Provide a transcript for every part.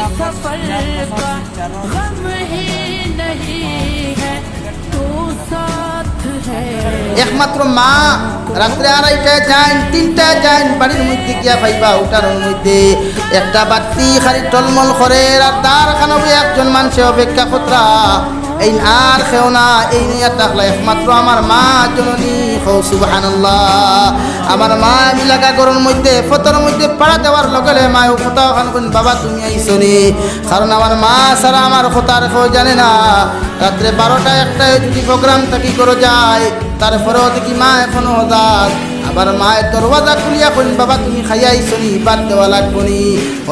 सफर का गम ही नहीं है तो साथ है। একমাত্র মা রাত্রে 2:30টায় যান 3টায় যান বাড়ির মধ্যে গিয়া পাইবা উঠানোর মধ্যে একটা বাতি খালি টলমল করে আর তার খানবে একজন মানুষে অপেক্ষা কতরা এই আর খেও না এই নিয়ে থাকলে একমাত্র আমার মা জননী হও সুবহানাল্লাহ। আমার মা আমি লাগা গরুর মধ্যে ফতর মধ্যে পাড়া দেওয়ার লগে মায় কথা খান কোন বাবা তুমি আইসনি কারণ আমার মা সারা আমার কথার কেউ জানে না। রাত্রে 12টা 1টায় যদি প্রোগ্রাম থাকি করে যায় তারপরেও দেখি মা এখনো হদার আবার মায়ের দরওয়াজা খুলিয়া কোন বাবা তুমি খাইয়াইছনি বাদ দেওয়া লাগবো নি।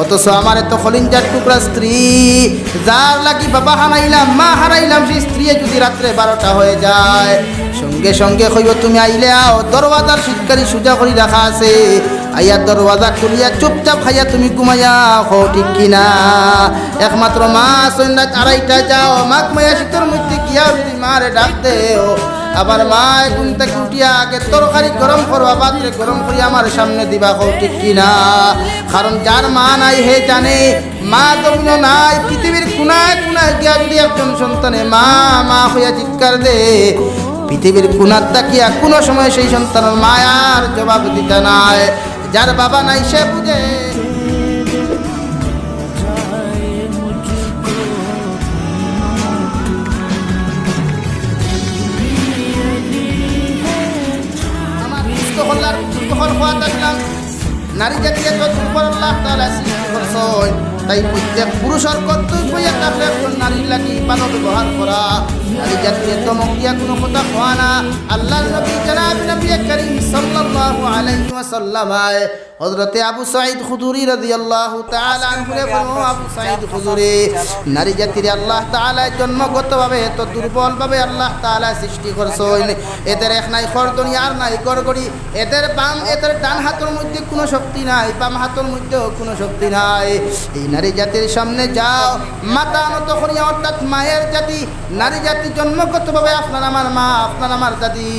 অথচ আমার এত খলিঞ্জার টুকরা স্ত্রী যার লাগি বাবা হারাইলাম মা হারাইলাম সেই স্ত্রী যদি রাত্রে 12টা হয়ে যায় সঙ্গে সঙ্গে কইব তুমি আইলে আও দরওয়াজার শিকারি সোজা করি রাখা আছে আইয়া দরওয়াজা খুলিয়া চুপচাপ খাইয়া তুমি ঘুমাইয়া হো ঠিক কিনা। একমাত্র মা সন্ধ্যা 2:30টায় যাও মাঘ মাইয়া শীতের মধ্যে গিয়া যদি মারে ডাক দেও আবার মা ঘুম থেকে উঠিয়া আগে তরকারি গরম করবা পাত্রে গরম করি আমার সামনে দিবা হো ঠিক কিনা। কারণ যার মা নাই হে জানে মা তখন নাই পৃথিবীর কোনায় কোনায় গিয়া যদি একজন সন্তানে মা মা হইয়া চিৎকার দে পৃথিবীর কোনার তাকিয়া কোনো সময় সেই সন্তানের মায়ার জবাব দিতে নাই। যার বাবা নাই সে বুঝে নারী জাতিকে তো দুর্বল আল্লাহ তাআলা সৃষ্টি করছেন তাই প্রত্যেক পুরুষের কর্তব্য থাকলে একজন নারীর লাগি ভালো ব্যবহার করা নারী জাতিকে ধমক দিয়া কোনো কথা কওয়া না। আল্লাহর নবী জনাব নবী করিম সাল্লাল্লাহু আলাইহি ওয়াসাল্লাম হযরতে আবু সাঈদ খুদরি রাদিয়াল্লাহু তাআলা আনহু বলেন আবু সাঈদ খুদরি নারী জাতির আল্লাহ তাআলা জন্মগতভাবে এত দুর্বলভাবে আল্লাহ তাআলা সৃষ্টি করছেন এদের এক নাই খর দুনিয়ার নাই গড়গড়ি এদের ডান হাতের মধ্যে কোনো শক্তি নাই বাম হাতের মধ্যেও কোনো শক্তি নাই। এই নারী জাতির সামনে যাও মাথা নত করিয়া অর্থাৎ মায়ের জাতি নারী জাতি জন্মগতভাবে আপনার আমার মা আপনার আমার দাদি